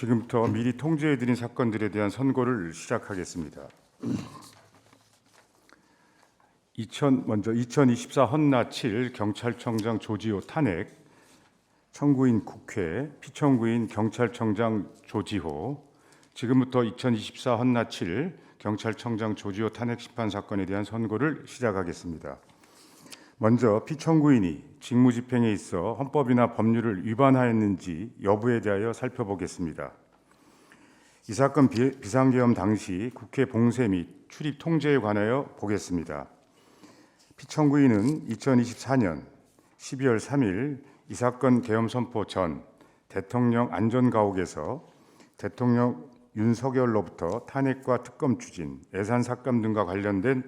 지금부터 미리 통지해드린 사건들에 대한 선고를 시작하겠습니다. 먼저 2024 헌나 7 경찰청장 조지호 탄핵, 청구인 국회, 피청구인 경찰청장 조지호. 지금부터 2024 헌나 7 경찰청장 조지호 탄핵 심판 사건에 대한 선고를 시작하겠습니다. 먼저 피청구인이 직무집행에 있어 헌법이나 법률을 위반하였는지 여부에 대하여 살펴보겠습니다. 이 사건 비상계엄 당시 국회 봉쇄 및 출입 통제에 관하여 보겠습니다. 피청구인은 2024년 12월 3일 이 사건 계엄 선포 전 대통령 안전가옥에서 대통령 윤석열로부터 탄핵과 특검 추진, 예산 삭감 등과 관련된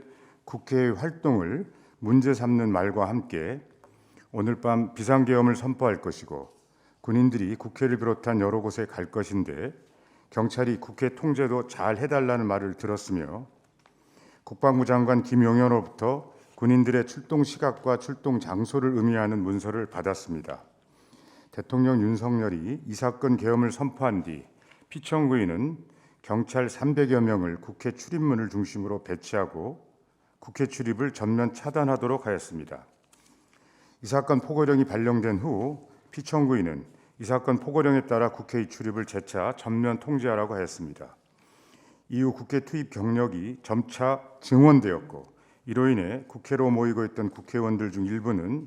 국회의 활동을 문제 삼는 말과 함께 오늘 밤 비상계엄을 선포할 것이고 군인들이 국회를 비롯한 여러 곳에 갈 것인데 경찰이 국회 통제도 잘 해달라는 말을 들었으며 국방부 장관 김용현으로부터 군인들의 출동 시각과 출동 장소를 의미하는 문서를 받았습니다. 대통령 윤석열이 이 사건 계엄을 선포한 뒤 피청구인은 경찰 300여 명을 국회 출입문을 중심으로 배치하고 국회 출입을 전면 차단하도록 하였습니다. 이 사건 포고령이 발령된 후 피청구인은 이 사건 포고령에 따라 국회의 출입을 재차 전면 통제하라고 하였습니다. 이후 국회 투입 경력이 점차 증원되었고 이로 인해 국회로 모이고 있던 국회의원들 중 일부는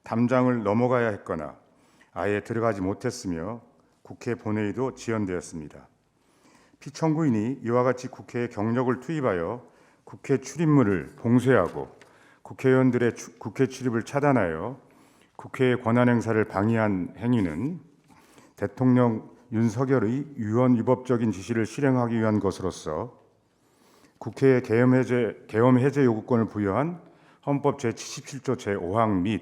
담장을 넘어가야 했거나 아예 들어가지 못했으며 국회 본회의도 지연되었습니다. 피청구인이 이와 같이 국회에 경력을 투입하여 국회 출입문을 봉쇄하고 국회의원들의 국회 출입을 차단하여 국회의 권한 행사를 방해한 행위는 대통령 윤석열의 유언유법적인 지시를 실행하기 위한 것으로서 국회의 계엄 해제 요구권을 부여한 헌법 제77조 제5항 및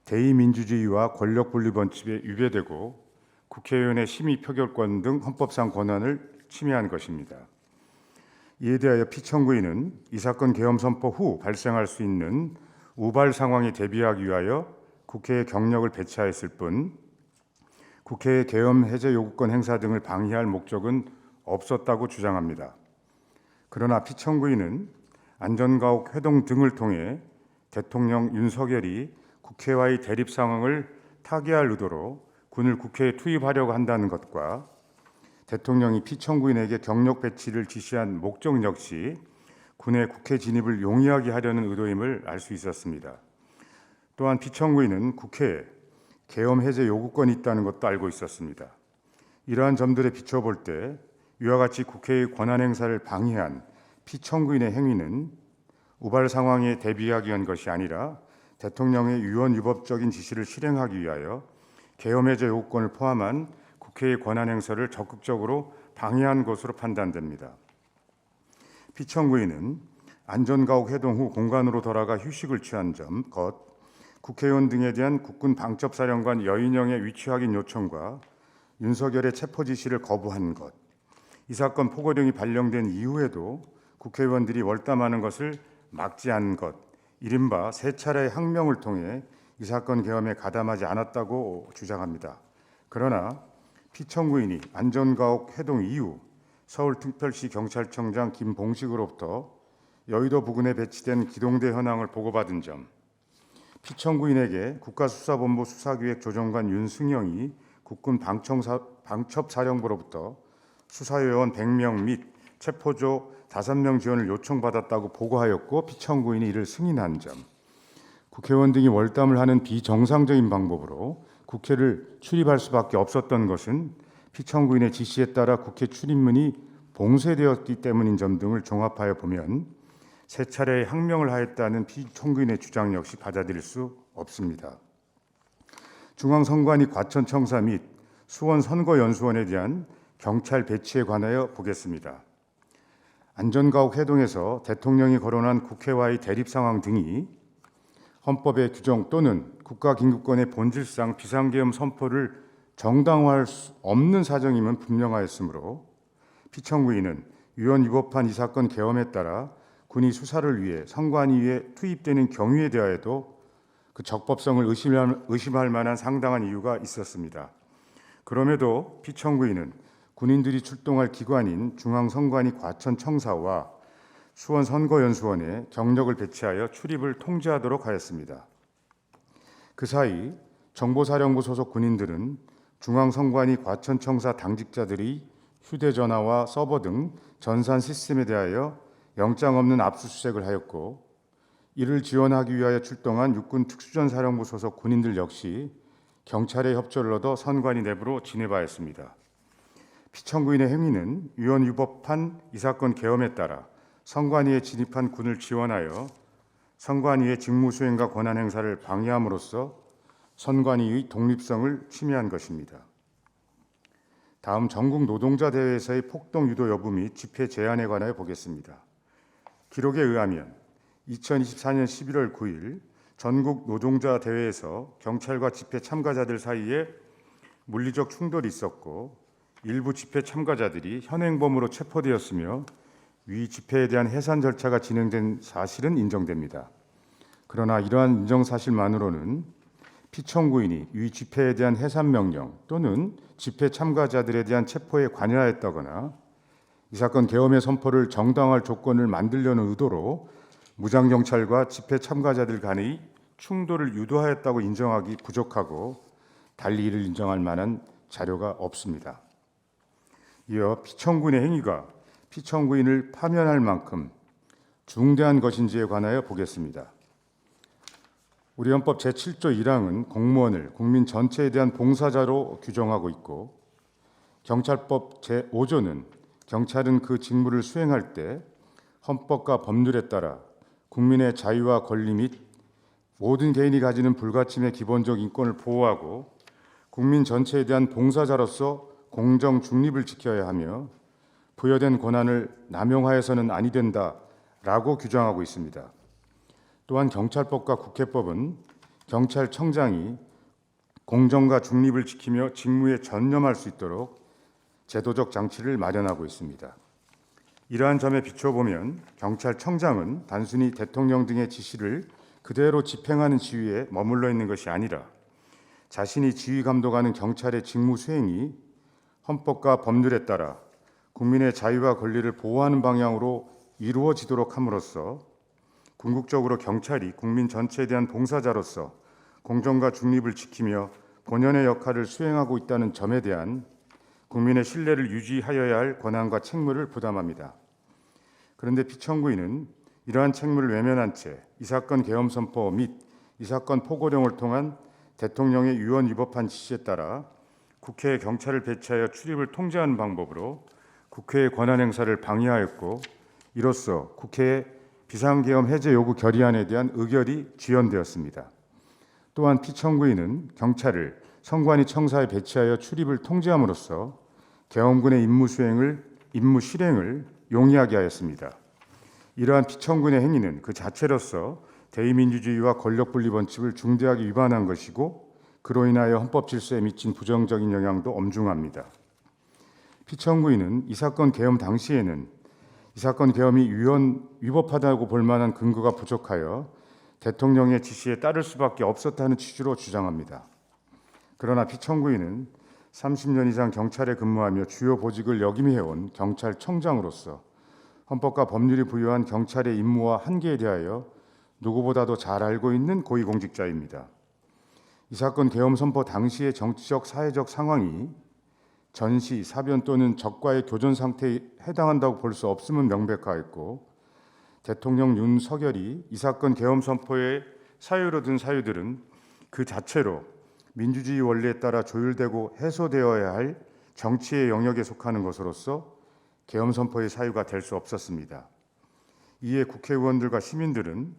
대의민주주의와 권력분리 원칙에 위배되고 국회의원의 심의 표결권 등 헌법상 권한을 침해한 것입니다. 이에 대하여 피청구인은 이 사건 계엄 선포 후 발생할 수 있는 우발 상황에 대비하기 위하여 국회에 경력을 배치하였을 뿐 국회의 계엄 해제 요구권 행사 등을 방해할 목적은 없었다고 주장합니다. 그러나 피청구인은 안전가옥 회동 등을 통해 대통령 윤석열이 국회와의 대립 상황을 타개할 의도로 군을 국회에 투입하려고 한다는 것과 대통령이 피청구인에게 경력 배치를 지시한 목적 역시 군의 국회 진입을 용이하게 하려는 의도임을 알 수 있었습니다. 또한 피청구인은 국회에 계엄 해제 요구권이 있다는 것도 알고 있었습니다. 이러한 점들에 비춰볼 때 이와 같이 국회의 권한 행사를 방해한 피청구인의 행위는 우발 상황에 대비하기 위한 것이 아니라 대통령의 유언유법적인 지시를 실행하기 위하여 계엄 해제 요구권을 포함한 국회의 권한 행사를 적극적으로 방해한 것으로 판단됩니다. 피청구인은 안전가옥 해동 후 공간으로 돌아가 휴식을 취한 것, 국회의원 등에 대한 국군 방첩사령관 여인영의 위치 확인 요청과 윤석열의 체포 지시를 거부한 것, 이 사건 포고령이 발령된 이후에도 국회의원들이 월담하는 것을 막지 않은 것, 이른바 세 차례의 항명을 통해 이 사건 계엄에 가담하지 않았다고 주장합니다. 그러나 피청구인이 안전가옥 해동 이후 서울특별시 경찰청장 김봉식으로부터 여의도 부근에 배치된 기동대 현황을 보고받은 점, 피청구인에게 국가수사본부 수사기획조정관 윤승영이 국군 방첩사령부로부터 수사요원 100명 및 체포조 5명 지원을 요청받았다고 보고하였고 피청구인이 이를 승인한 점, 국회의원 등이 월담을 하는 비정상적인 방법으로 국회를 출입할 수밖에 없었던 것은 피청구인의 지시에 따라 국회 출입문이 봉쇄되었기 때문인 점 등을 종합하여 보면 세 차례의 항명을 하였다는 피청구인의 주장 역시 받아들일 수 없습니다. 중앙선관위 과천청사 및 수원선거연수원에 대한 경찰 배치에 관하여 보겠습니다. 안전가옥 해동에서 대통령이 거론한 국회와의 대립 상황 등이 헌법의 규정 또는 국가긴급권의 본질상 비상계엄 선포를 정당화할 수 없는 사정임은 분명하였으므로 피청구인은 유언유법한 이 사건 계엄에 따라 군이 수사를 위해 선관위에 투입되는 경위에 대하여도 그 적법성을 의심할 만한 상당한 이유가 있었습니다. 그럼에도 피청구인은 군인들이 출동할 기관인 중앙선관위 과천청사와 수원선거연수원에 경력을 배치하여 출입을 통제하도록 하였습니다. 그 사이 정보사령부 소속 군인들은 중앙선관위 과천청사 당직자들이 휴대전화와 서버 등 전산 시스템에 대하여 영장 없는 압수수색을 하였고, 이를 지원하기 위하여 출동한 육군 특수전사령부 소속 군인들 역시 경찰의 협조를 얻어 선관위 내부로 진입하였습니다. 피청구인의 행위는 위헌위법한 이 사건 계엄에 따라 선관위에 진입한 군을 지원하여 선관위의 직무수행과 권한행사를 방해함으로써 선관위의 독립성을 침해한 것입니다. 다음 전국 노동자 대회에서의 폭동 유도 여부 및 집회 제한에 관하여 보겠습니다. 기록에 의하면 2024년 11월 9일 전국 노동자 대회에서 경찰과 집회 참가자들 사이에 물리적 충돌이 있었고, 일부 집회 참가자들이 현행범으로 체포되었으며 위 집회에 대한 해산 절차가 진행된 사실은 인정됩니다. 그러나 이러한 인정 사실만으로는 피청구인이 위 집회에 대한 해산 명령 또는 집회 참가자들에 대한 체포에 관여하였다거나 이 사건 계엄의 선포를 정당화할 조건을 만들려는 의도로 무장경찰과 집회 참가자들 간의 충돌을 유도하였다고 인정하기 부족하고, 달리 이를 인정할 만한 자료가 없습니다. 이어 피청구인의 행위가 피청구인을 파면할 만큼 중대한 것인지에 관하여 보겠습니다. 우리 헌법 제7조 1항은 공무원을 국민 전체에 대한 봉사자로 규정하고 있고, 경찰법 제5조는 경찰은 그 직무를 수행할 때 헌법과 법률에 따라 국민의 자유와 권리 및 모든 개인이 가지는 불가침의 기본적 인권을 보호하고 국민 전체에 대한 봉사자로서 공정 중립을 지켜야 하며 부여된 권한을 남용하여서는 아니 된다라고 규정하고 있습니다. 또한 경찰법과 국회법은 경찰청장이 공정과 중립을 지키며 직무에 전념할 수 있도록 제도적 장치를 마련하고 있습니다. 이러한 점에 비춰보면 경찰청장은 단순히 대통령 등의 지시를 그대로 집행하는 지위에 머물러 있는 것이 아니라 자신이 지휘 감독하는 경찰의 직무 수행이 헌법과 법률에 따라 국민의 자유와 권리를 보호하는 방향으로 이루어지도록 함으로써 궁극적으로 경찰이 국민 전체에 대한 봉사자로서 공정과 중립을 지키며 본연의 역할을 수행하고 있다는 점에 대한 국민의 신뢰를 유지하여야 할 권한과 책무를 부담합니다. 그런데 피청구인은 이러한 책무를 외면한 채 이 사건 계엄 선포 및 이 사건 포고령을 통한 대통령의 위헌위법한 지시에 따라 국회에 경찰을 배치하여 출입을 통제하는 방법으로 국회의 권한 행사를 방해하였고, 이로써 국회의 비상계엄 해제 요구 결의안에 대한 의결이 지연되었습니다. 또한 피청구인은 경찰을 선관위 청사에 배치하여 출입을 통제함으로써 계엄군의 임무 실행을 용이하게 하였습니다. 이러한 피청구인의 행위는 그 자체로서 대의민주주의와 권력분리 원칙을 중대하게 위반한 것이고, 그로 인하여 헌법 질서에 미친 부정적인 영향도 엄중합니다. 피청구인은 이 사건 계엄 당시에는 이 사건 계엄이 위법하다고 볼 만한 근거가 부족하여 대통령의 지시에 따를 수밖에 없었다는 취지로 주장합니다. 그러나 피청구인은 30년 이상 경찰에 근무하며 주요 보직을 역임해온 경찰청장으로서 헌법과 법률이 부여한 경찰의 임무와 한계에 대하여 누구보다도 잘 알고 있는 고위공직자입니다. 이 사건 계엄 선포 당시의 정치적, 사회적 상황이 전시, 사변 또는 적과의 교전 상태에 해당한다고 볼 수 없음은 명백하였고, 대통령 윤석열이 이 사건 계엄 선포의 사유로 든 사유들은 그 자체로 민주주의 원리에 따라 조율되고 해소되어야 할 정치의 영역에 속하는 것으로서 계엄 선포의 사유가 될 수 없었습니다. 이에 국회의원들과 시민들은 이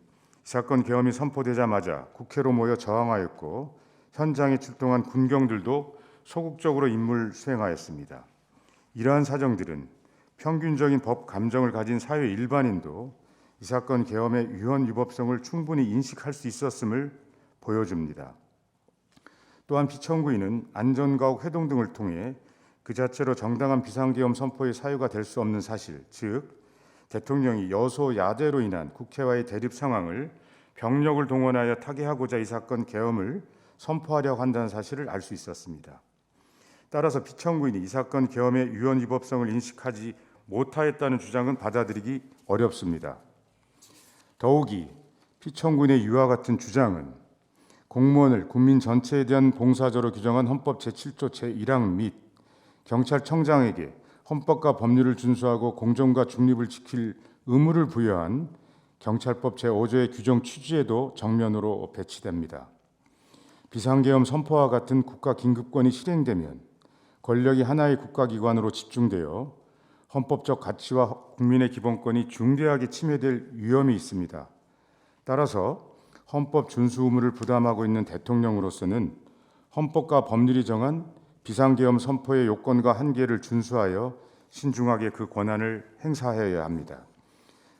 사건 계엄이 선포되자마자 국회로 모여 저항하였고, 현장에 출동한 군경들도 소극적으로 임무를 수행하였습니다. 이러한 사정들은 평균적인 법 감정을 가진 사회 일반인도 이 사건 계엄의 위헌위법성을 충분히 인식할 수 있었음을 보여줍니다. 또한 피청구인은 안전가옥 회동 등을 통해 그 자체로 정당한 비상계엄 선포의 사유가 될 수 없는 사실, 즉 대통령이 여소야대로 인한 국회와의 대립 상황을 병력을 동원하여 타개하고자 이 사건 계엄을 선포하려고 한다는 사실을 알 수 있었습니다. 따라서 피청구인이 이 사건 계엄의 위헌 위법성을 인식하지 못하였다는 주장은 받아들이기 어렵습니다. 더욱이 피청구인의 이와 같은 주장은 공무원을 국민 전체에 대한 봉사자로 규정한 헌법 제7조 제1항 및 경찰청장에게 헌법과 법률을 준수하고 공정과 중립을 지킬 의무를 부여한 경찰법 제5조의 규정 취지에도 정면으로 배치됩니다. 비상계엄 선포와 같은 국가 긴급권이 실행되면 권력이 하나의 국가기관으로 집중되어 헌법적 가치와 국민의 기본권이 중대하게 침해될 위험이 있습니다. 따라서 헌법 준수 의무를 부담하고 있는 대통령으로서는 헌법과 법률이 정한 비상계엄 선포의 요건과 한계를 준수하여 신중하게 그 권한을 행사해야 합니다.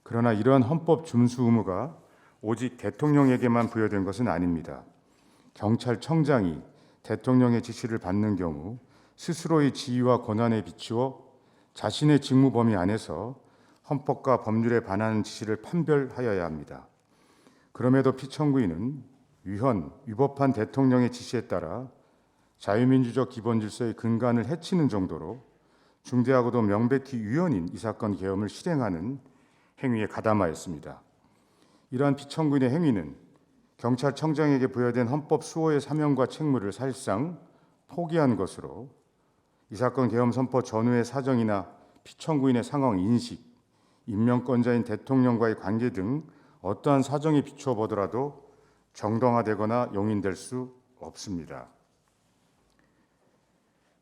그러나 이러한 헌법 준수 의무가 오직 대통령에게만 부여된 것은 아닙니다. 경찰청장이 대통령의 지시를 받는 경우 스스로의 지위와 권한에 비추어 자신의 직무 범위 안에서 헌법과 법률에 반하는 지시를 판별하여야 합니다. 그럼에도 피청구인은 위법한 대통령의 지시에 따라 자유민주적 기본질서의 근간을 해치는 정도로 중대하고도 명백히 위헌인 이 사건 계엄을 실행하는 행위에 가담하였습니다. 이러한 피청구인의 행위는 경찰청장에게 부여된 헌법 수호의 사명과 책무를 사실상 포기한 것으로 이 사건 계엄 선포 전후의 사정이나 피청구인의 상황 인식, 임명권자인 대통령과의 관계 등 어떠한 사정에 비추어 보더라도 정당화되거나 용인될 수 없습니다.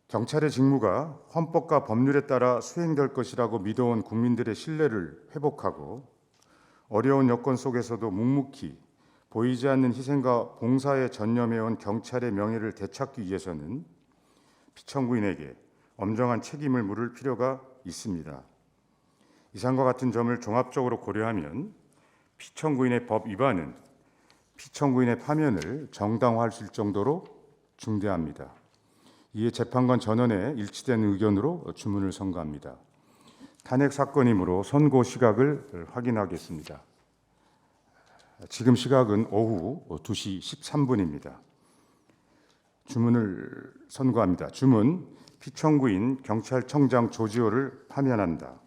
경찰의 직무가 헌법과 법률에 따라 수행될 것이라고 믿어온 국민들의 신뢰를 회복하고 어려운 여건 속에서도 묵묵히 보이지 않는 희생과 봉사에 전념해온 경찰의 명예를 되찾기 위해서는 피청구인에게 엄정한 책임을 물을 필요가 있습니다. 이상과 같은 점을 종합적으로 고려하면 피청구인의 법 위반은 피청구인의 파면을 정당화할 수 있을 정도로 중대합니다. 이에 재판관 전원의 일치된 의견으로 주문을 선고합니다. 탄핵 사건이므로 선고 시각을 확인하겠습니다. 지금 시각은 오후 2시 13분입니다. 주문을 선고합니다. 주문: 피청구인 경찰청장 조지호를 파면한다.